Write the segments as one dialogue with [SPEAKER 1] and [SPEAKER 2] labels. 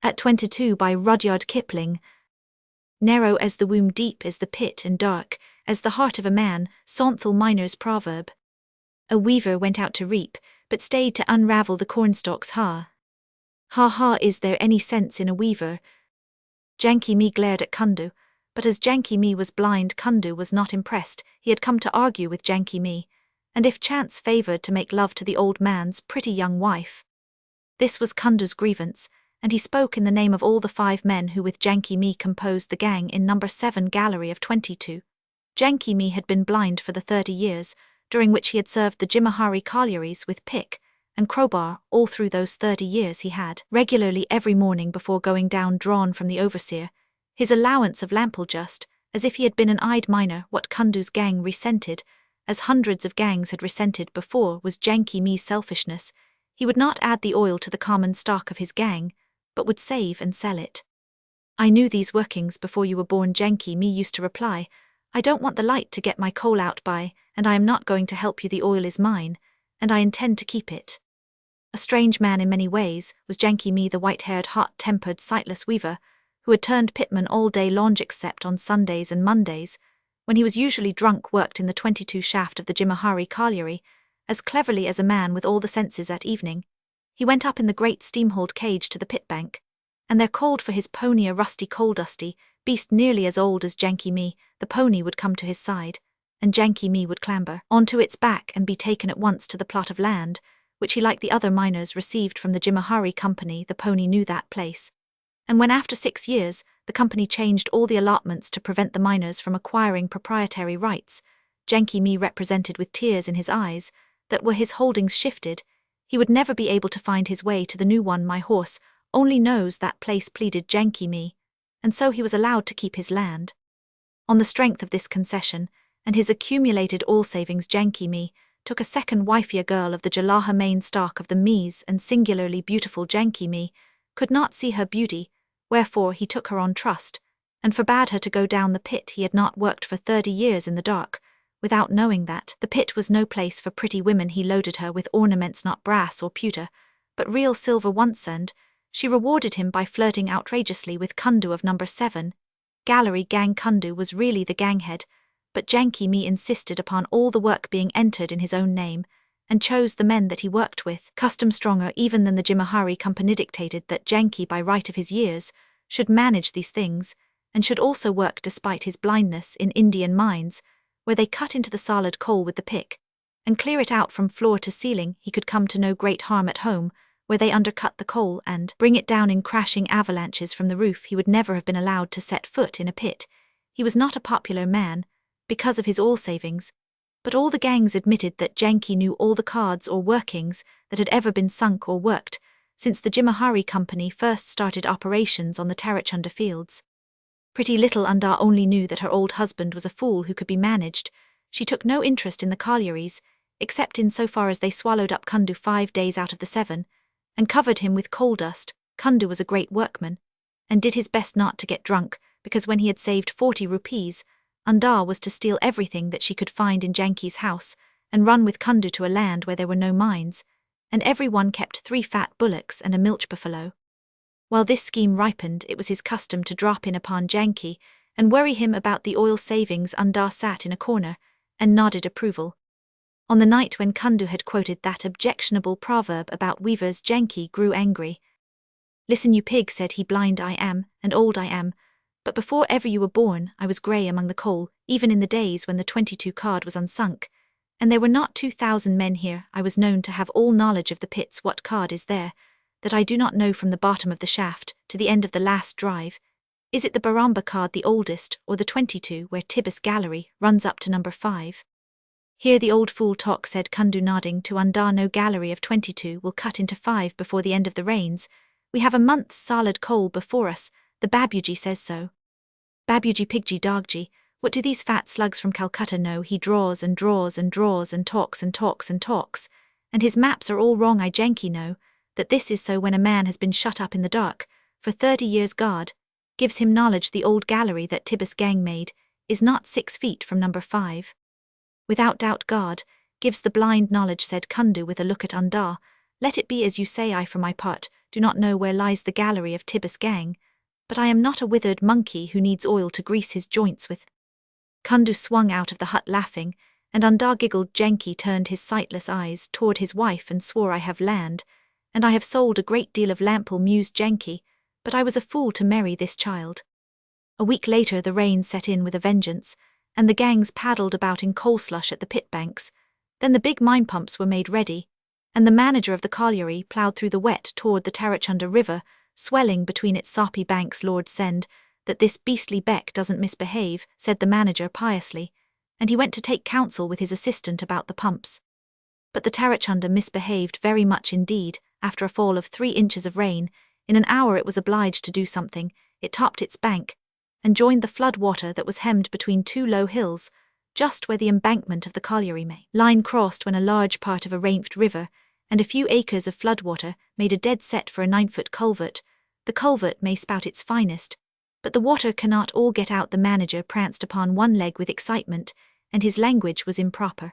[SPEAKER 1] At 22 by Rudyard Kipling. Narrow as the womb, deep as the pit, and dark as the heart of a man, Sonthal Miner's proverb. A weaver went out to reap, but stayed to unravel the cornstalks. Ha! Ha ha, is there any sense in a weaver? Janki Mi glared at Kundu, but as Janki Mi was blind, Kundu was not impressed. He had come to argue with Janki Mi, and if chance favoured, to make love to the old man's pretty young wife. This was Kundu's grievance, and he spoke in the name of all the 5 men who with Janki Mi composed the gang in number 7 gallery of 22. Janki Mi had been blind for the 30 years, during which he had served the Jimahari collieries with pick and crowbar. All through those 30 years he had, regularly every morning before going down, drawn from the overseer his allowance of lampel, just as if he had been an eyed miner. What Kundu's gang resented, as hundreds of gangs had resented before, was Janki Mi's selfishness. He would not add the oil to the common stock of his gang, but would save and sell it. I knew these workings before you were born, Janki Mi used to reply. I don't want the light to get my coal out by, and I am not going to help you. The oil is mine, and I intend to keep it. A strange man in many ways was Janki Mi, the white-haired, hot-tempered, sightless weaver, who had turned pitman all day long except on Sundays and Mondays, when he was usually drunk, worked in the 22 shaft of the Jimahari colliery, as cleverly as a man with all the senses. At evening, he went up in the great steam-hauled cage to the pit bank, and there called for his pony, a rusty, coal-dusty beast nearly as old as Janki Mi. The pony would come to his side, and Janki Mi would clamber onto its back and be taken at once to the plot of land, which he, like the other miners, received from the Jimahari company. The pony knew that place, and when after 6 years the company changed all the allotments to prevent the miners from acquiring proprietary rights, Janki Mi represented with tears in his eyes that were his holdings shifted, he would never be able to find his way to the new one. My horse only knows that place, pleaded Janki Mi, and so he was allowed to keep his land. On the strength of this concession, and his accumulated all savings, Janki Mi took a second wife, a girl of the Jalaha main stock of the Mies, and singularly beautiful. Janki Mi could not see her beauty, wherefore he took her on trust, and forbade her to go down the pit. He had not worked for 30 years in the dark, without knowing that the pit was no place for pretty women. He loaded her with ornaments, not brass or pewter, but real silver once, and she rewarded him by flirting outrageously with Kundu of number 7 gallery gang. Kundu was really the ganghead, but Janki Mi insisted upon all the work being entered in his own name, and chose the men that he worked with, custom stronger even than the Jimahari company dictated that Janki, by right of his years, should manage these things, and should also work despite his blindness in Indian mines, where they cut into the solid coal with the pick, and clear it out from floor to ceiling. He could come to no great harm at home, where they undercut the coal and bring it down in crashing avalanches from the roof. He would never have been allowed to set foot in a pit. He was not a popular man, because of his all savings, but all the gangs admitted that Janki knew all the cards or workings that had ever been sunk or worked since the Jimahari company first started operations on the Tarachunda fields. Pretty little Undar only knew that her old husband was a fool who could be managed. She took no interest in the collieries, except in so far as they swallowed up Kundu 5 days out of the 7, and covered him with coal dust. Kundu was a great workman, and did his best not to get drunk, because when he had saved 40 rupees, Undar was to steal everything that she could find in Janki's house, and run with Kundu to a land where there were no mines, and everyone kept 3 fat bullocks and a milch buffalo. While this scheme ripened, it was his custom to drop in upon Janki and worry him about the oil savings. Undar sat in a corner and nodded approval. On the night when Kundu had quoted that objectionable proverb about weavers, Janki grew angry. Listen, you pig, said he, blind I am, and old I am, but before ever you were born I was grey among the coal, even in the days when the 22 card was unsunk, and there were not 2,000 men here. I was known to have all knowledge of the pits. What card is there that I do not know from the bottom of the shaft to the end of the last drive? Is it the Baramba card, the oldest, or the 22 where Tibis gallery runs up to number 5? Hear the old fool talk, said Kundu, nodding to Undar. No gallery of 22 will cut into 5 before the end of the rains. We have a month's solid coal before us. The Babuji says so. Babuji, Pigji, Dogji, what do these fat slugs from Calcutta know? He draws and draws and draws and talks and talks and talks, and his maps are all wrong. I, Janki, know that this is so when a man has been shut up in the dark for 30 years. God gives him knowledge. The old gallery that Tibis gang made is not 6 feet from number 5. Without doubt God gives the blind knowledge, said Kundu with a look at Undar. Let it be as you say. I, for my part, do not know where lies the gallery of Tibbus gang, but I am not a withered monkey who needs oil to grease his joints with. Kundu swung out of the hut laughing, and Undar giggled. Genki turned his sightless eyes toward his wife and swore, I have land, and I have sold a great deal of lample, mused Genki, but I was a fool to marry this child. A week later the rain set in with a vengeance, and the gangs paddled about in coal slush at the pit banks. Then the big mine pumps were made ready, and the manager of the colliery ploughed through the wet toward the Tarachunda River, swelling between its soppy banks. Lord send that this beastly Beck doesn't misbehave, said the manager piously, and he went to take counsel with his assistant about the pumps. But the Tarachunda misbehaved very much indeed. After a fall of 3 inches of rain, in an hour it was obliged to do something. It topped its bank, and joined the flood water that was hemmed between 2 low hills, just where the embankment of the colliery line crossed, when a large part of a rainfed river and a few acres of floodwater made a dead set for a 9-foot culvert. The culvert may spout its finest, but the water cannot all get out. The manager pranced upon one leg with excitement, and his language was improper.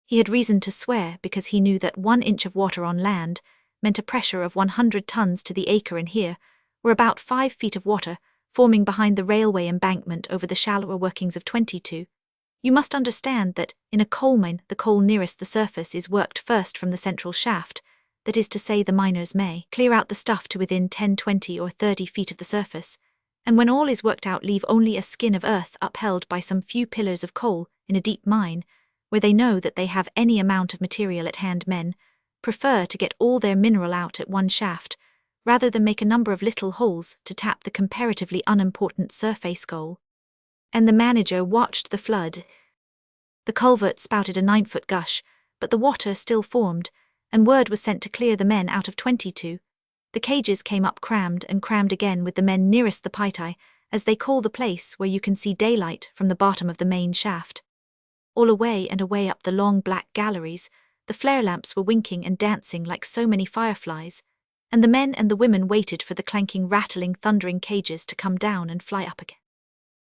[SPEAKER 1] He had reason to swear, because he knew that 1 inch of water on land meant a pressure of 100 tons to the acre, and here were about 5 feet of water forming behind the railway embankment over the shallower workings of 22. You must understand that, in a coal mine, the coal nearest the surface is worked first from the central shaft, that is to say, the miners may clear out the stuff to within 10, 20 or 30 feet of the surface, and when all is worked out leave only a skin of earth upheld by some few pillars of coal in a deep mine, where they know that they have any amount of material at hand. Men prefer to get all their mineral out at one shaft, rather than make a number of little holes to tap the comparatively unimportant surface coal. And the manager watched the flood. The culvert spouted a 9-foot gush, but the water still formed, and word was sent to clear the men out of 22. The cages came up crammed and crammed again with the men nearest the Paitai, as they call the place where you can see daylight from the bottom of the main shaft. All away and away up the long black galleries, the flare lamps were winking and dancing like so many fireflies, and the men and the women waited for the clanking, rattling, thundering cages to come down and fly up again.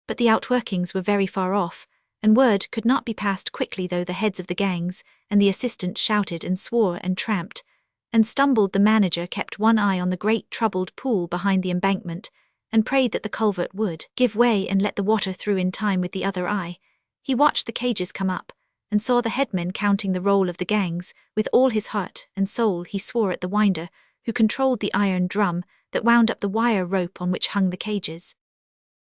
[SPEAKER 1] But the outworkings were very far off, and word could not be passed quickly, though the heads of the gangs and the assistants shouted and swore and tramped and stumbled. The manager kept one eye on the great troubled pool behind the embankment, and prayed that the culvert would give way and let the water through in time. With the other eye, he watched the cages come up, and saw the headman counting the roll of the gangs. With all his heart and soul he swore at the winder, who controlled the iron drum that wound up the wire rope on which hung the cages.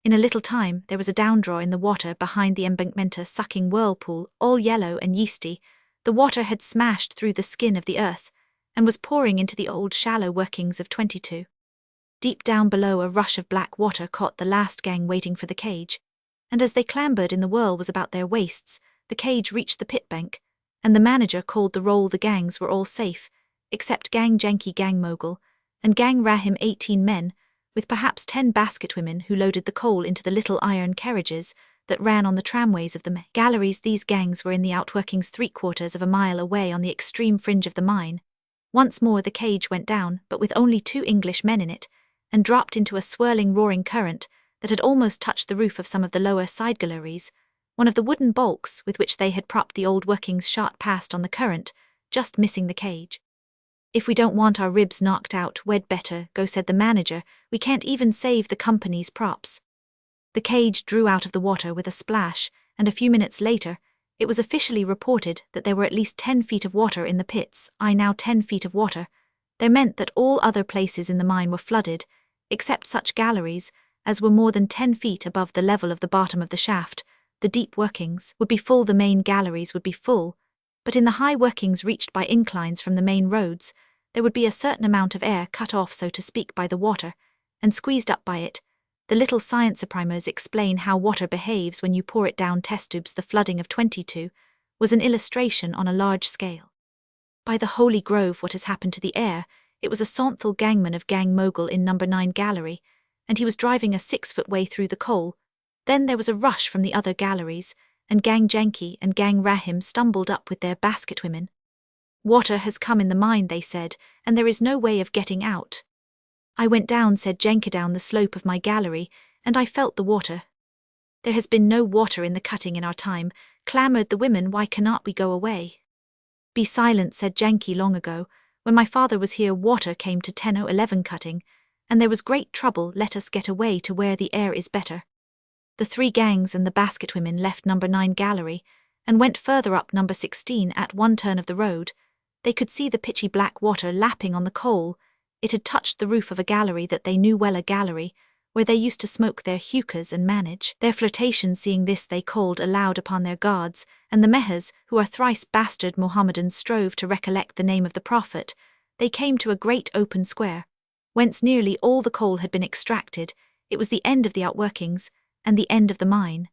[SPEAKER 1] In a little time there was a downdraw in the water behind the embankment, a sucking whirlpool, all yellow and yeasty. The water had smashed through the skin of the earth, and was pouring into the old shallow workings of 22. Deep down below, a rush of black water caught the last gang waiting for the cage, and as they clambered in, the whirl was about their waists. The cage reached the pit bank, and the manager called the roll. The gangs were all safe, except Gang Genki, Gang Mogul, and Gang Rahim, 18 men, with perhaps 10 basket women who loaded the coal into the little iron carriages that ran on the tramways of the galleries. These gangs were in the outworkings 3/4 of a mile away on the extreme fringe of the mine. Once more the cage went down, but with only 2 English men in it, and dropped into a swirling, roaring current that had almost touched the roof of some of the lower side galleries. One of the wooden balks with which they had propped the old workings shot past on the current, just missing the cage. If we don't want our ribs knocked out, we'd better go, said the manager. We can't even save the company's props. The cage drew out of the water with a splash, and a few minutes later, it was officially reported that there were at least 10 feet of water in the pits. Now 10 feet of water. There meant that all other places in the mine were flooded, except such galleries as were more than 10 feet above the level of the bottom of the shaft. The deep workings would be full, the main galleries would be full, but in the high workings reached by inclines from the main roads, there would be a certain amount of air cut off, so to speak, by the water, and squeezed up by it. The little science primers explain how water behaves when you pour it down test tubes. The flooding of 22 was an illustration on a large scale. By the Holy Grove, what has happened to the air? It was a Santhal gangman of Gang Mogul in number 9 gallery, and he was driving a 6-foot way through the coal. Then there was a rush from the other galleries, and Gang Genki and Gang Rahim stumbled up with their basket women. Water has come in the mine, they said, and there is no way of getting out. I went down, said Genka, down the slope of my gallery, and I felt the water. There has been no water in the cutting in our time, clamoured the women. Why cannot we go away? Be silent, said Genki. Long ago, When my father was here, water came to 10 or 11 cutting, and there was great trouble. Let us get away to where the air is better. The 3 gangs and the basket women left number 9 gallery, and went further up number 16 at one turn of the road. They could see the pitchy black water lapping on the coal. It had touched the roof of a gallery that they knew well, a gallery where they used to smoke their hookahs and manage their flirtations. Seeing this, they called aloud upon their gods, and the mehers, who are thrice bastard Mohammedans, strove to recollect the name of the prophet. They came to a great open square, whence nearly all the coal had been extracted. It was the end of the outworkings, and the end of the mine.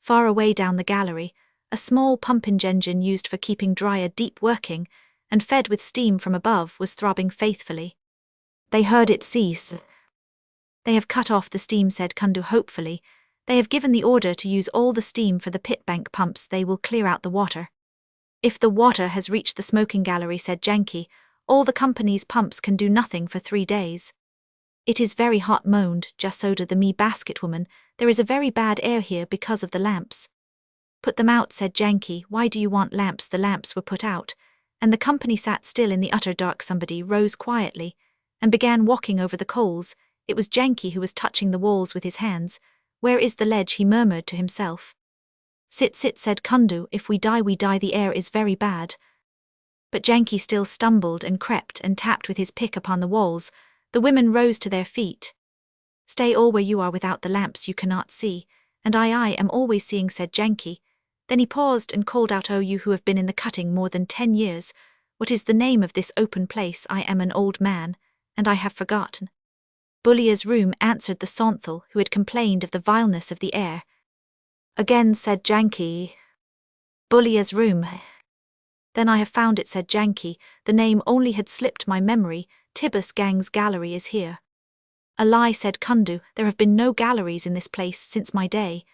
[SPEAKER 1] Far away down the gallery, a small pumping engine used for keeping dry a deep working, and fed with steam from above, was throbbing faithfully. They heard it cease. They have cut off the steam, said Kundu hopefully. They have given the order to use all the steam for the pit bank pumps. They will clear out the water. If the water has reached the smoking gallery, said Janki, all the company's pumps can do nothing for 3 days. It is very hot, moaned Jasoda the basket woman. There is a very bad air here because of the lamps. Put them out, said Janki. Why do you want lamps? The lamps were put out, and the company sat still in the utter dark. Somebody rose quietly and began walking over the coals. It was Janki who was touching the walls with his hands. Where is the ledge? He murmured to himself. Sit, said Kundu. If we die, we die. The air is very bad. But Janki still stumbled and crept and tapped with his pick upon the walls. The women rose to their feet. Stay all where you are. Without the lamps you cannot see, and I am always seeing, said Janki. Then he paused and called out, Oh, you who have been in the cutting more than 10 years, what is the name of this open place? I am an old man, and I have forgotten. Bullia's room, answered the Santhal, who had complained of the vileness of the air. Again, said Janki. Bullia's room. Then I have found it, said Janki. The name only had slipped my memory. Tibus Gang's gallery is here. A lie, said Kundu. There have been no galleries in this place since my day.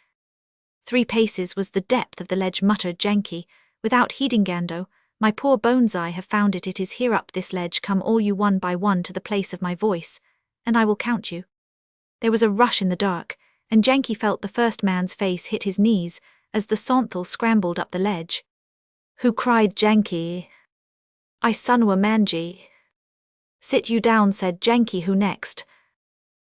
[SPEAKER 1] 3 paces was the depth of the ledge, muttered Janki, without heeding Gando. My poor bones, I have found it. It is here up this ledge. Come all you one by one to the place of my voice, and I will count you. There was a rush in the dark, and Janki felt the first man's face hit his knees as the Santhal scrambled up the ledge. Who? Cried Janki. I, Sunwa Manji. Sit you down, said Janki. Who next?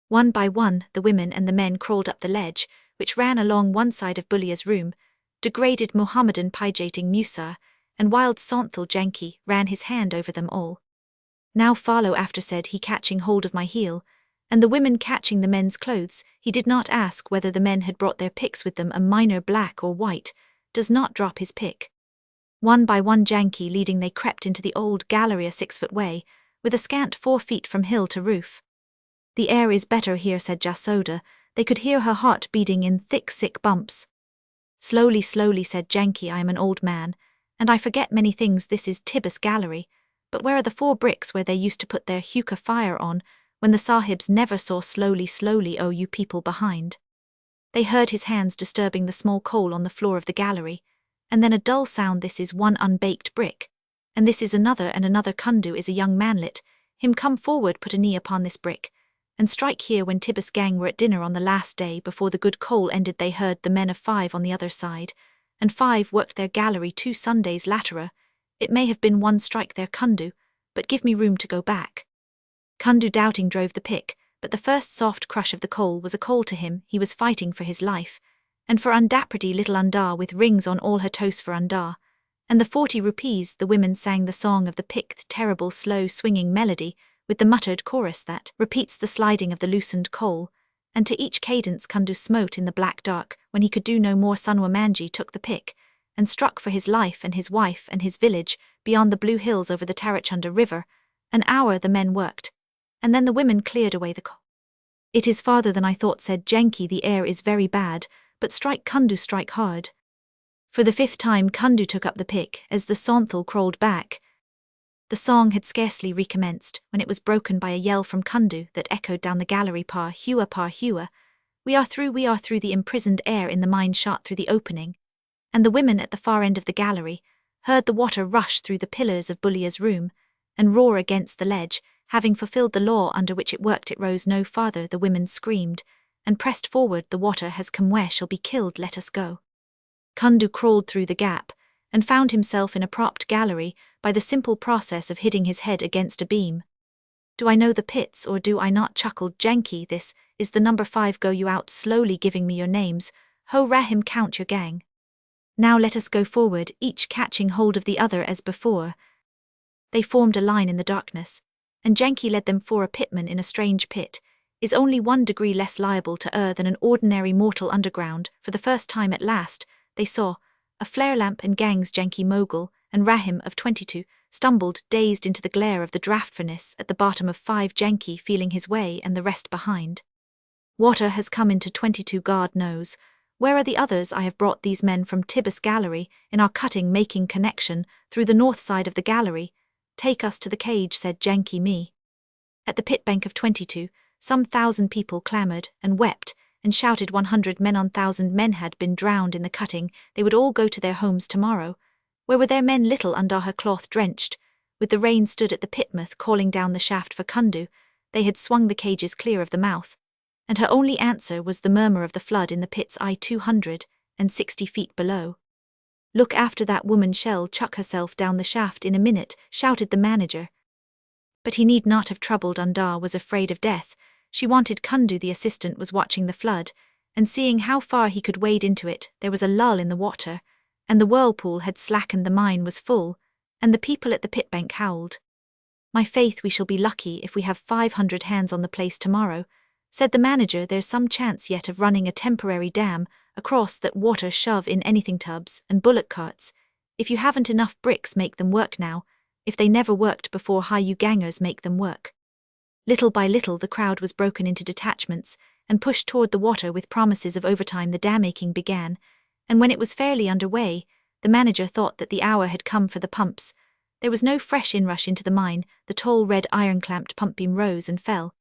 [SPEAKER 1] One by one, the women and the men crawled up the ledge, which ran along one side of Bullia's room. Degraded Mohammedan pijating Musa, and wild Santhal Janki ran his hand over them all. Now follow after, said he, catching hold of my heel, and the women catching the men's clothes. He did not ask whether the men had brought their picks with them, a miner black or white does not drop his pick. One by one, Janki leading, they crept into the old gallery a 6-foot way, with a scant 4 feet from hill to roof. The air is better here, said Jasoda. They could hear her heart beating in thick, sick bumps. Slowly, said Janki. I am an old man, and I forget many things. This is Tibus Gallery, but where are the 4 bricks where they used to put their hookah fire on when the sahibs never saw? Slowly, oh you people behind. They heard his hands disturbing the small coal on the floor of the gallery, and then a dull sound. This is one unbaked brick, and this is another, and another. Kundu is a young manlet. Him come forward, put a knee upon this brick, and strike here. When Tibus gang were at dinner on the last day before the good coal ended, they heard the men of 5 on the other side, and 5 worked their gallery 2 Sundays laterer. It may have been 1 strike there, Kundu, but give me room to go back. Kundu doubting drove the pick, but the first soft crush of the coal was a coal to him. He was fighting for his life, and for Undaprity little Undar with rings on all her toes for Undar, and the 40 rupees. The women sang the song of the pick, the terrible slow swinging melody, with the muttered chorus that repeats the sliding of the loosened coal, and to each cadence Kundu smote in the black dark. When he could do no more, Sunwa Manji took the pick, and struck for his life and his wife and his village, beyond the blue hills over the Tarachunda river. An hour the men worked, and then the women cleared away the coal. It is farther than I thought, said Janki. The air is very bad, but strike, Kundu, strike hard. For the 5th time Kundu took up the pick as the Santhal crawled back. The song had scarcely recommenced when it was broken by a yell from Kundu that echoed down the gallery. Par hua, we are through. The imprisoned air in the mine shot through the opening, and the women at the far end of the gallery heard the water rush through the pillars of Bullia's room and roar against the ledge. Having fulfilled the law under which it worked, it rose no farther. The women screamed and pressed forward. The water has come. Where shall be killed? Let us go. Kundu crawled through the gap and found himself in a propped gallery by the simple process of hitting his head against a beam. Do I know the pits or do I not? Chuckled Janky. This is the number 5. Go you out slowly, giving me your names. Ho Rahim, count your gang. Now let us go forward, each catching hold of the other as before. They formed a line in the darkness, and Janky led them. For a pitman in a strange pit is only 1 degree less liable to err than an ordinary mortal underground. For the first time at last, they saw a flare lamp, and gangs. Janky Mogul and Rahim of 22 stumbled dazed into the glare of the draft furnace at the bottom of 5. Janky feeling his way and the rest behind. Water has come into 22. God knows. Where are the others? I have brought these men from Tibus Gallery in our cutting making connection through the north side of the gallery. Take us to the cage, said Janky me. At the pit bank of 22, some 1,000 people clamoured and wept and shouted. 100 men on 1,000 men had been drowned in the cutting. They would all go to their homes tomorrow. Where were their men? Little under her cloth drenched, with the rain stood at the pitmouth calling down the shaft for Kundu. They had swung the cages clear of the mouth, and her only answer was the murmur of the flood in the pit's eye 260 feet below. Look after that woman, shell chuck herself down the shaft in a minute, shouted the manager. But he need not have troubled. Undar was afraid of death. She wanted Kundu. The assistant was watching the flood, and seeing how far he could wade into it. There was a lull in the water, and the whirlpool had slackened. The mine was full, and the people at the pit bank howled. My faith, we shall be lucky if we have 500 hands on the place tomorrow, said the manager. There's some chance yet of running a temporary dam across that water. Shove in anything, tubs and bullock carts. If you haven't enough bricks, make them work now. If they never worked before, hi you gangers, make them work. Little by little the crowd was broken into detachments and pushed toward the water with promises of overtime. The dam making began, and when it was fairly underway, the manager thought that the hour had come for the pumps. There was no fresh inrush into the mine. The tall red iron-clamped pump beam rose and fell,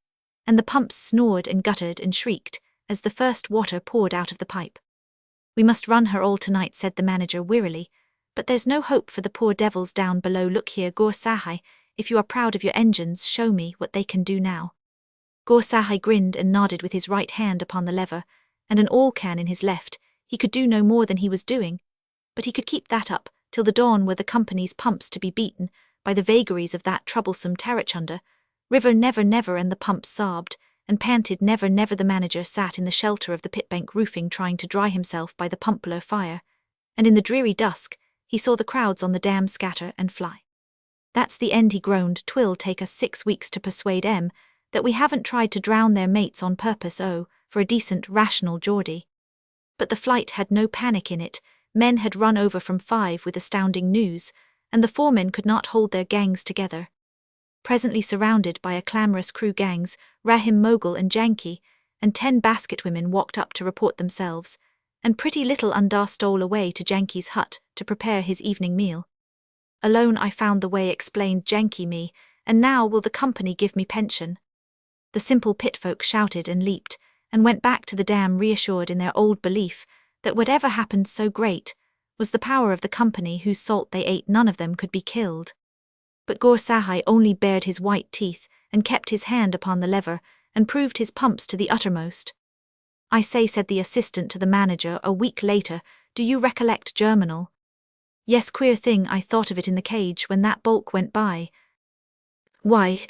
[SPEAKER 1] and the pumps snored and guttered and shrieked as the first water poured out of the pipe. We must run her all tonight, said the manager wearily, but there's no hope for the poor devils down below. Look here, Gaur Sahai, if you are proud of your engines, show me what they can do now. Gaur Sahai grinned and nodded with his right hand upon the lever, and an oil-can in his left. He could do no more than he was doing, but he could keep that up till the dawn were the company's pumps to be beaten by the vagaries of that troublesome Tarachunda. River never never, and the pumps sobbed and panted never never. The manager sat in the shelter of the pitbank roofing trying to dry himself by the pump below fire, and in the dreary dusk he saw the crowds on the dam scatter and fly. That's the end, he groaned. 'Twill take us 6 weeks to persuade M that we haven't tried to drown their mates on purpose. Oh, for a decent rational Geordie. But the flight had no panic in it. Men had run over from 5 with astounding news, and the foremen could not hold their gangs together. Presently surrounded by a clamorous crew, gangs, Rahim, Mogul and Janky, and 10 basket women walked up to report themselves, and pretty little Undar stole away to Janky's hut to prepare his evening meal. Alone I found the way, explained Janky me, and now will the company give me pension. The simple pitfolk shouted and leaped, and went back to the dam reassured in their old belief that whatever happened so great was the power of the company whose salt they ate. None of them could be killed. But Gaur Sahai only bared his white teeth and kept his hand upon the lever and proved his pumps to the uttermost. I say, said the assistant to the manager a week later, do you recollect Germinal? Yes, queer thing, I thought of it in the cage when that bulk went by. Why?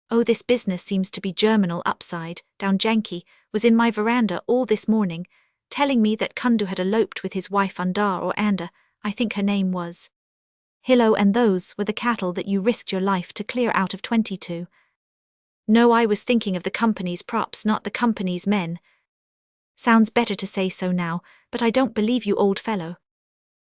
[SPEAKER 1] Oh, this business seems to be Germinal upside down. Janky was in my veranda all this morning, telling me that Kundu had eloped with his wife Undar, or Anda, I think her name was. Hillo, and those were the cattle that you risked your life to clear out of 22. No, I was thinking of the company's props, not the company's men. Sounds better to say so now, but I don't believe you, old fellow.